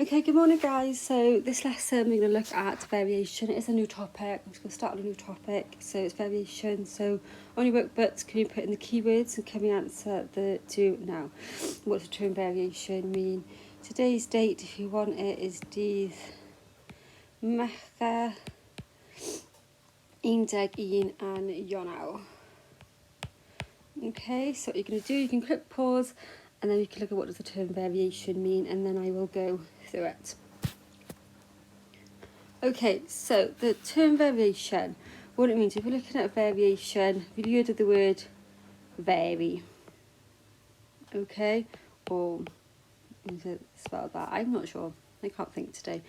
Okay, good morning guys. So this lesson we're going to look at variation. It's a new topic. I'm just going to start on a new topic. So it's variation. So on your workbooks, can you put in the keywords and can we answer the two now? What does the term variation mean? Today's date, if you want it, is dydd Mercher 11 and Ionawr. Okay, so what you're going to do, you can click pause and then you can look at what does the term variation mean, and then I will go through it. Okay, so the term variation, what it means, if we're looking at variation, have you heard of the word vary? Okay, or is it spelled that? I'm not sure. I can't think today.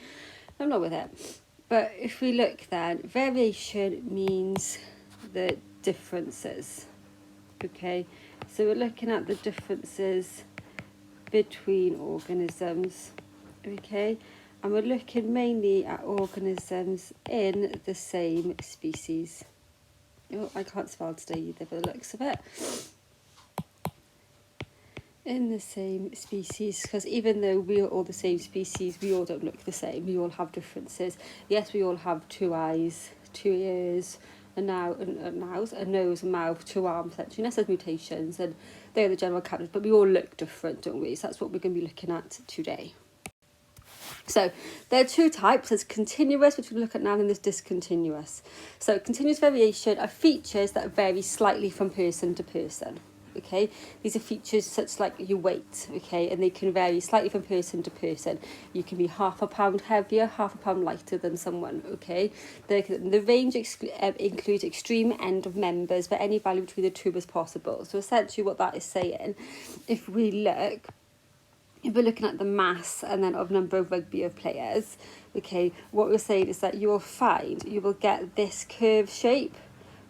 I'm not with it. But if we look then, variation means the differences. Okay, so we're looking at the differences between organisms. Okay, and we're looking mainly at organisms in the same species. Oh, I can't spell today either by the looks of it. In the same species, because even though we are all the same species, we all don't look the same. We all have differences. Yes, we all have 2 eyes, 2 ears, a nose, a mouth, 2 arms, essentially. That's mutations, and they're the general characters, but we all look different, don't we? So that's what we're going to be looking at today. So there are 2 types. There's continuous, which we'll look at now, and there's discontinuous. So continuous variation are features that vary slightly from person to person. Okay, these are features such like your weight, okay, and they can vary slightly from person to person. You can be half a pound heavier, half a pound lighter than someone, okay. The range includes extreme end of members, but any value between the 2 is possible. So essentially what that is saying, if we're looking at the mass and then of number of rugby of players, okay, what we're saying is that you will get this curve shape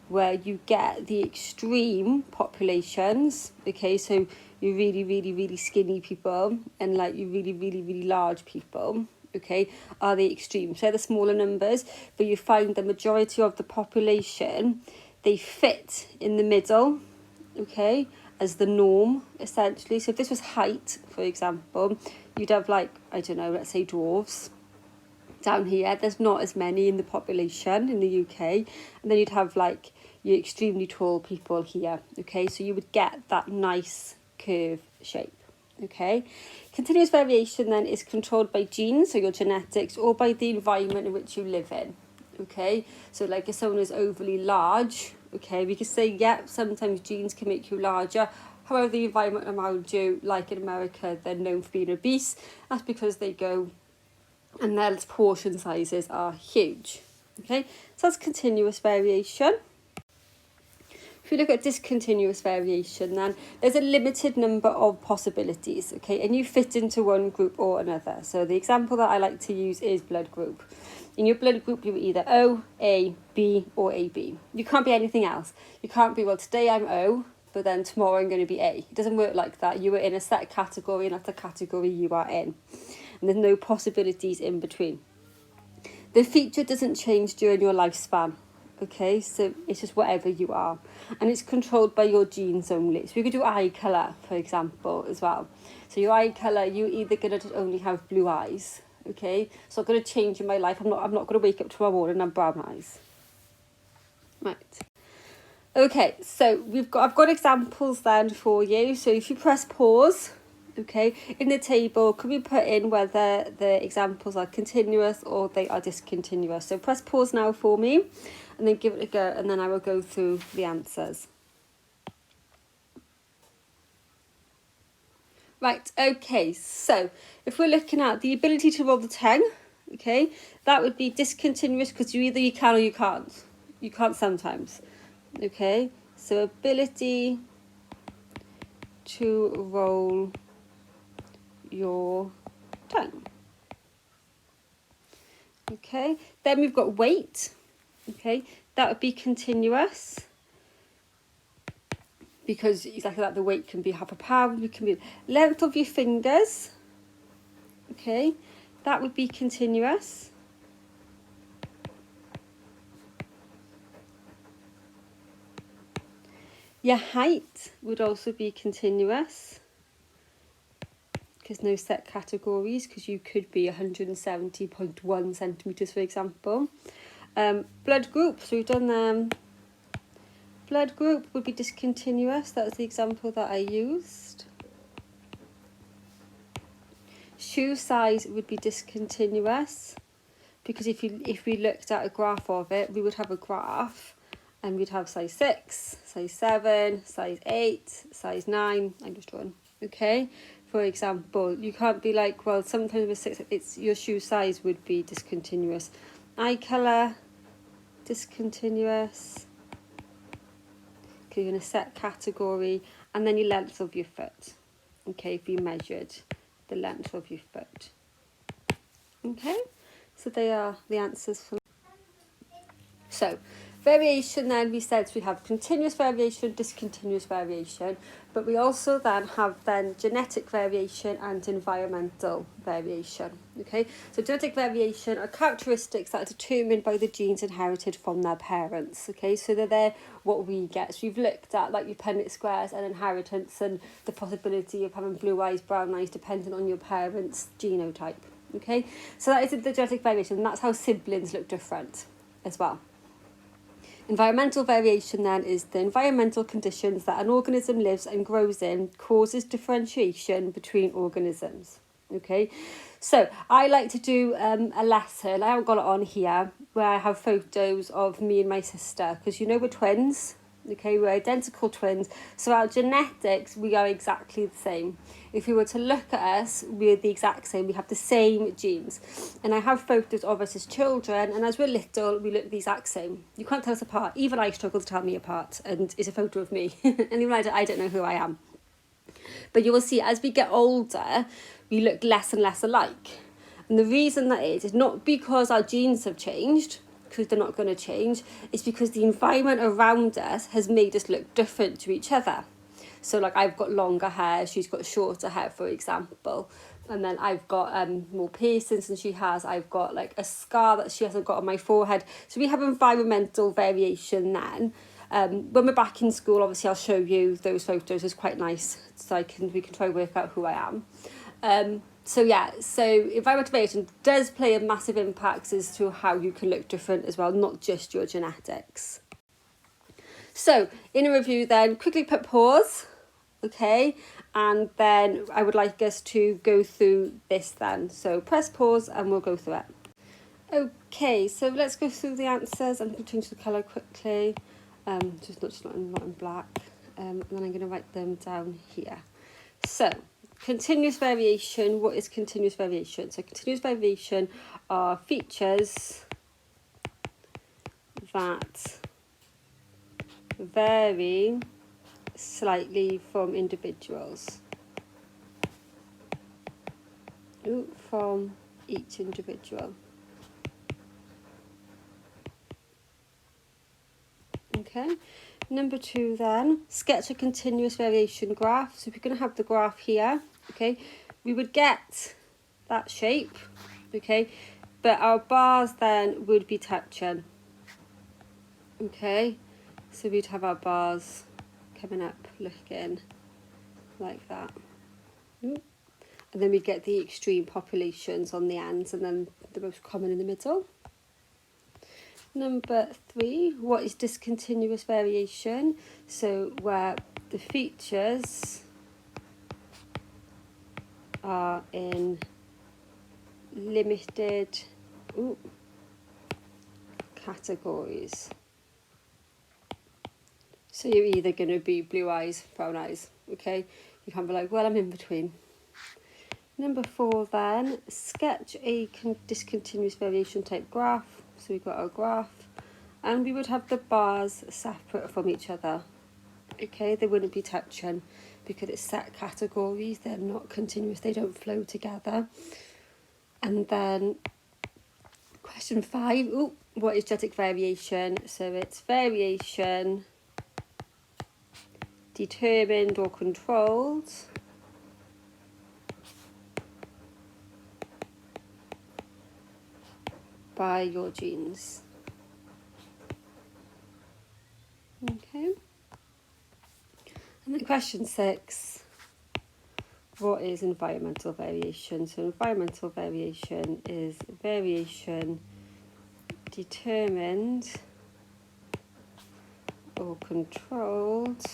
where you get the extreme populations, okay, so you really skinny people and like you really large people, okay, are the extremes. So the smaller numbers, but you find the majority of the population, they fit in the middle, okay, as the norm, essentially. So if this was height, for example, you'd have like, I don't know, let's say dwarves. Down here, there's not as many in the population in the UK. And then you'd have like your extremely tall people here, okay? So you would get that nice curve shape, okay? Continuous variation then is controlled by genes, so your genetics, or by the environment in which you live in, okay? So like if someone is overly large, okay, we could say, yeah, sometimes genes can make you larger. However, the environment around you, like in America, they're known for being obese. That's because they go and their portion sizes are huge, okay? So that's continuous variation. If you look at discontinuous variation, then there's a limited number of possibilities, okay, and you fit into one group or another. So the example that I like to use is blood group. In your blood group, you're either O, A, B, or AB. You can't be anything else. You can't be, well, today I'm O, but then tomorrow I'm going to be A. It doesn't work like that. You are in a set category, and that's the category you are in. And there's no possibilities in between. The feature doesn't change during your lifespan. Okay, so it's just whatever you are. And it's controlled by your genes only. So we could do eye colour, for example, as well. So your eye colour, you're either going to only have blue eyes. Okay, it's not going to change in my life. I'm not going to wake up tomorrow morning and have brown eyes. Right. Okay, so I've got examples then for you. So if you press pause, okay, in the table, can we put in whether the examples are continuous or they are discontinuous? So press pause now for me and then give it a go, and then I will go through the answers. Right, okay, so if we're looking at the ability to roll the tongue, okay, that would be discontinuous because you can or you can't. You can't sometimes, okay? So ability to roll your tongue. Okay, then we've got weight. Okay, that would be continuous because exactly that, the weight can be half a pound. It can be length of your fingers. Okay, that would be continuous. Your height would also be continuous. because no set categories, because you could be 170.1 centimetres, for example. Blood group, so we've done them. Blood group would be discontinuous. That was the example that I used. Shoe size would be discontinuous, because if we looked at a graph of it, we would have a graph and we'd have size 6, size 7, size 8, size 9. I'm just drawing. Okay, for example, you can't be like, well, sometimes with 6, it's your shoe size would be discontinuous. Eye colour, discontinuous, because you're in a set category. And then your length of your foot. Okay, if you measured the length of your foot. Okay, so they are the answers for. So, variation then, we said we have continuous variation, discontinuous variation, but we also then have genetic variation and environmental variation. Okay, so genetic variation are characteristics that are determined by the genes inherited from their parents. Okay, so they're what we get. So we've looked at like your Punnett squares and inheritance and the possibility of having blue eyes, brown eyes, depending on your parents' genotype. Okay, so that is the genetic variation, and that's how siblings look different as well. Environmental variation then is the environmental conditions that an organism lives and grows in causes differentiation between organisms. Okay, so I like to do a lesson, I haven't got it on here, where I have photos of me and my sister, because you know we're twins. Okay, we're identical twins, so our genetics, we are exactly the same. If you were to look at us, we're the exact same, we have the same genes. And I have photos of us as children, and as we're little, we look the exact same. You can't tell us apart. Even I struggle to tell me apart, and it's a photo of me. And even I don't know who I am. But you will see, as we get older, we look less and less alike. And the reason that is not because our genes have changed, because they're not going to change, it's because the environment around us has made us look different to each other. So like I've got longer hair, she's got shorter hair, for example. And then I've got more piercings than she has. I've got like a scar that she hasn't got on my forehead. So we have environmental variation then. When we're back in school, obviously I'll show you those photos. It's quite nice, so we can try to work out who I am. So environmental variation does play a massive impact as to how you can look different as well, not just your genetics. So in a review then, quickly put pause, okay, and then I would like us to go through this then. So press pause and we'll go through it. Okay, so let's go through the answers. I'm going to change the colour quickly, just not in black, and then I'm going to write them down here. So, continuous variation. What is continuous variation? So continuous variation are features that vary slightly from individuals. From each individual. Okay. Number 2 then, sketch a continuous variation graph. So if we're going to have the graph here, okay, we would get that shape, okay, but our bars then would be touching, okay, so we'd have our bars coming up looking like that. And then we get the extreme populations on the ends and then the most common in the middle. Number 3, what is discontinuous variation? So where the features are in limited categories. So you're either going to be blue eyes, brown eyes, okay? You can't be like, well, I'm in between. Number 4 then, sketch a discontinuous variation type graph. So we've got our graph, and we would have the bars separate from each other. Okay, they wouldn't be touching because it's set categories, they're not continuous, they don't flow together. And then question 5, what is genetic variation? So it's variation determined or controlled by your genes. Okay. And then question 6, what is environmental variation? So environmental variation is variation determined or controlled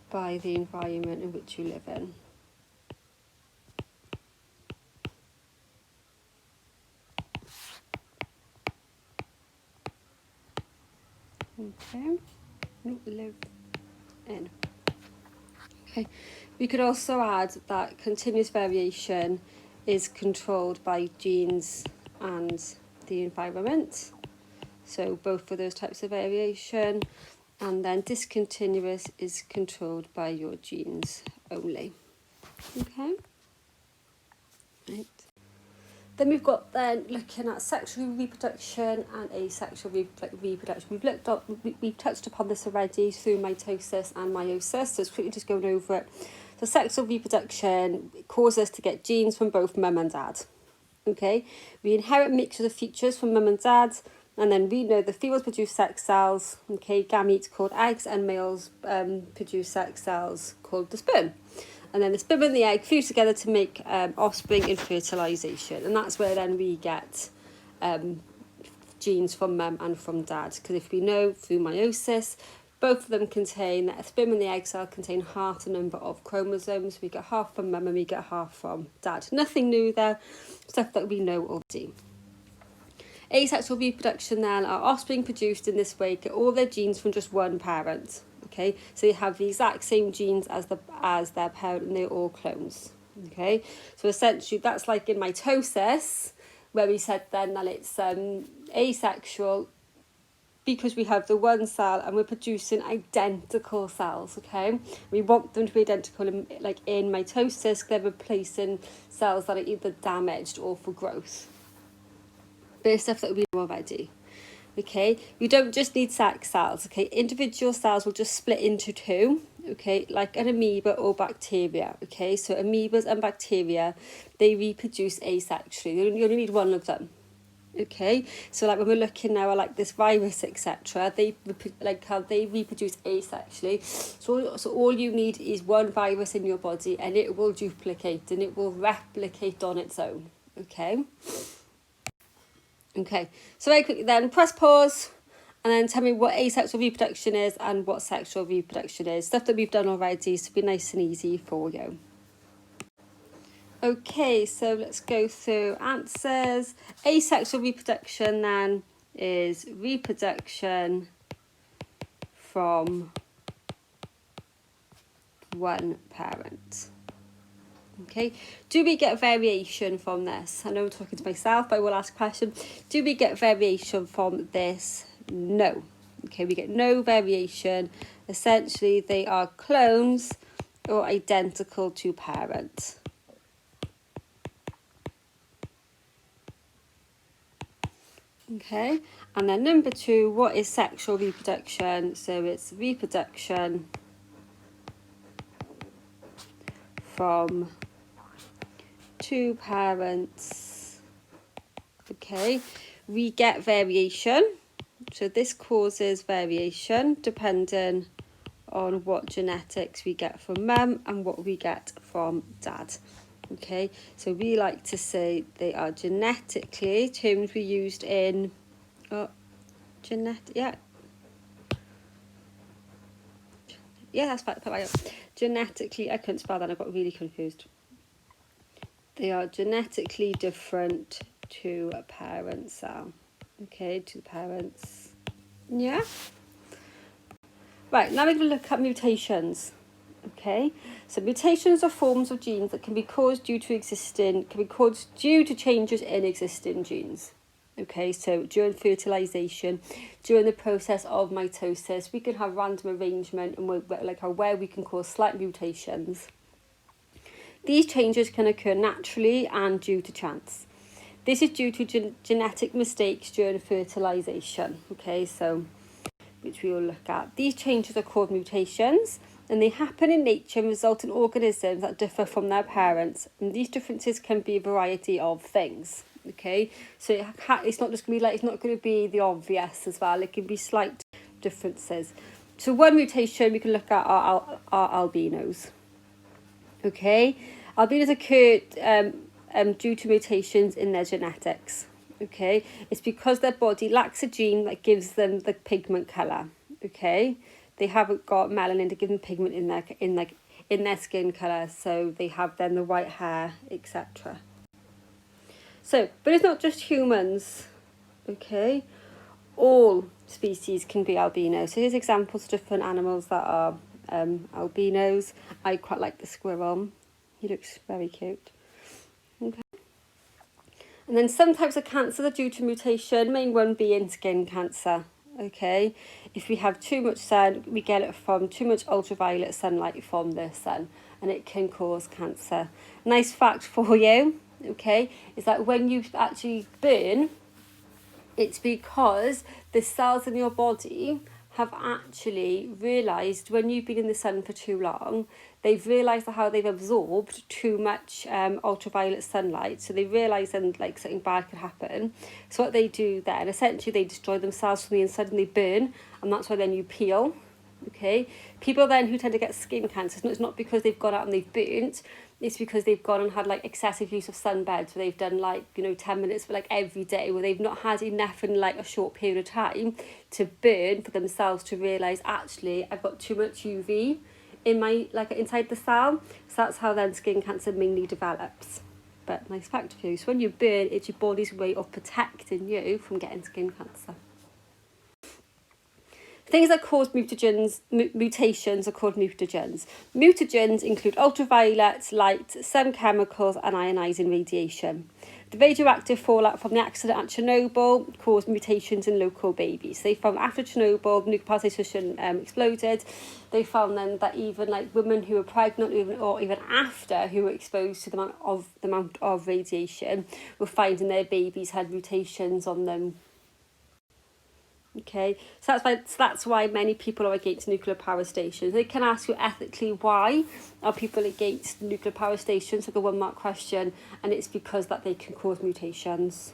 by the environment in which you live in. Okay, live in. Okay, we could also add that continuous variation is controlled by genes and the environment. So both of those types of variation. And then discontinuous is controlled by your genes only. Okay. Right. Then we've got looking at sexual reproduction and asexual reproduction. We've touched upon this already through mitosis and meiosis, so it's quickly just going over it. So sexual reproduction causes us to get genes from both mum and dad. Okay, we inherit mixtures of features from mum and dad, and then we know the females produce sex cells, okay, gametes called eggs, and males produce sex cells called the sperm. And then the sperm and the egg fuse together to make offspring in fertilisation. And that's where then we get genes from mum and from dad. Because if we know through meiosis, both of them contain, the sperm and the egg cell contain half the number of chromosomes. We get half from mum and we get half from dad. Nothing new there, stuff that we know already. Asexual reproduction then are offspring produced in this way, get all their genes from just one parent. Okay, so they have the exact same genes as their parent, and they're all clones. Okay, so essentially that's like in mitosis, where we said then that it's asexual because we have the one cell and we're producing identical cells. Okay, we want them to be identical in mitosis. They're replacing cells that are either damaged or for growth. There's stuff that we know already. Okay, we don't just need sex cells. Okay, individual cells will just split into two. Okay, like an amoeba or bacteria. Okay, so amoebas and bacteria, they reproduce asexually. You only need one of them. Okay, so like when we're looking now at like this virus, etc., they reproduce asexually. So all you need is one virus in your body, and it will duplicate and it will replicate on its own. Okay. Okay, so very quickly then, press pause and then tell me what asexual reproduction is and what sexual reproduction is. Stuff that we've done already, so be nice and easy for you. Okay, so let's go through answers. Asexual reproduction then is reproduction from one parent. Okay, do we get variation from this? I know I'm talking to myself, but I will ask a question. Do we get variation from this? No. Okay, we get no variation. Essentially, they are clones or identical to parent. Okay, and then number 2, what is sexual reproduction? So it's reproduction from two parents. Okay, we get variation, so this causes variation depending on what genetics we get from mum and what we get from dad. Okay, so we like to say they are genetically, terms we used in that's right. Genetically, I couldn't spell that, I got really confused. They are genetically different to a parent cell. Okay, to the parents. Yeah? Right, now we're going to look at mutations. Okay, so mutations are forms of genes that can be caused due to changes in existing genes. Okay, so during fertilization, during the process of mitosis, we can have random arrangement and where we can cause slight mutations. These changes can occur naturally and due to chance. This is due to genetic mistakes during fertilization. Okay, so which we will look at. These changes are called mutations, and they happen in nature and result in organisms that differ from their parents. And these differences can be a variety of things. Okay, so it's not just going to be it's not going to be the obvious as well. It can be slight differences. So one mutation we can look at are albinos. Okay, albinos occur due to mutations in their genetics. Okay, it's because their body lacks a gene that gives them the pigment colour. Okay, they haven't got melanin to give them pigment in their skin colour, so they have then the white hair, etc. So, but it's not just humans. Okay, all species can be albino. So here's examples of different animals that are albinos. I quite like the squirrel. He looks very cute. Okay. And then some types of cancer are due to mutation, main one being skin cancer. Okay, if we have too much sun, we get it from too much ultraviolet sunlight from the sun, and it can cause cancer. Nice fact for you, okay, is that when you actually burn, it's because the cells in your body have actually realised when you've been in the sun for too long, they've realised how they've absorbed too much ultraviolet sunlight. So they realise then like something bad could happen. So what they do then, essentially they destroy themselves from the inside and they burn, and that's why then you peel. Okay, people then who tend to get skin cancer, it's not because they've gone out and they've burnt, it's because they've gone and had like excessive use of sunbeds, where they've done like 10 minutes for like every day, where they've not had enough in like a short period of time to burn for themselves to realise actually I've got too much UV in my inside the cell. So that's how then skin cancer mainly develops. But nice fact for you, so when you burn, it's your body's way of protecting you from getting skin cancer. Things that cause mutations are called mutagens. Mutagens include ultraviolet light, some chemicals, and ionising radiation. The radioactive fallout from the accident at Chernobyl caused mutations in local babies. They found after Chernobyl, nuclear power station exploded, they found then that even like women who were pregnant or even after who were exposed to the amount of radiation were finding their babies had mutations on them. Okay, so that's why many people are against nuclear power stations. They can ask you ethically why are people against nuclear power stations, like a 1-mark question, and it's because that they can cause mutations.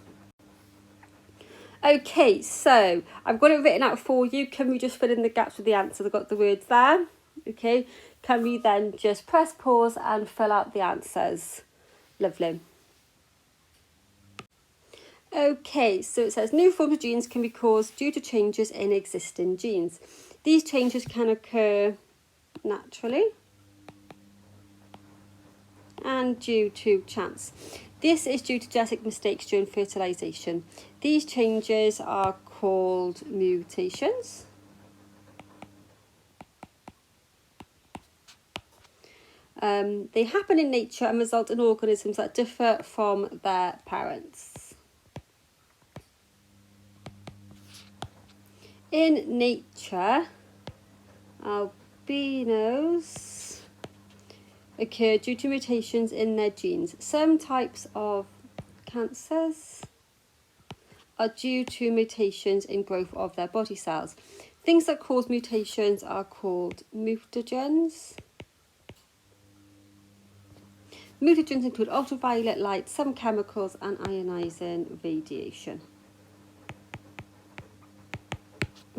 Okay, so I've got it written out for you. Can we just fill in the gaps with the answers? I've got the words there. Okay, can we then just press pause and fill out the answers? Lovely. Okay, so it says new forms of genes can be caused due to changes in existing genes. These changes can occur naturally and due to chance. This is due to genetic mistakes during fertilization. These changes are called mutations. They happen in nature and result in organisms that differ from their parents. In nature, albinos occur due to mutations in their genes. Some types of cancers are due to mutations in growth of their body cells. Things that cause mutations are called mutagens. Mutagens include ultraviolet light, some chemicals, and ionising radiation.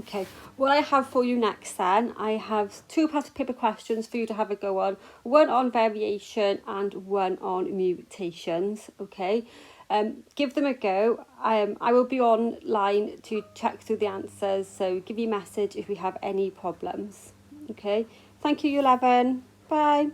Okay, what I have for you next then, I have 2 past paper questions for you to have a go on. One on variation and one on mutations, okay? Give them a go. I will be online to check through the answers, so give me a message if we have any problems, okay? Thank you, Year 11. Bye.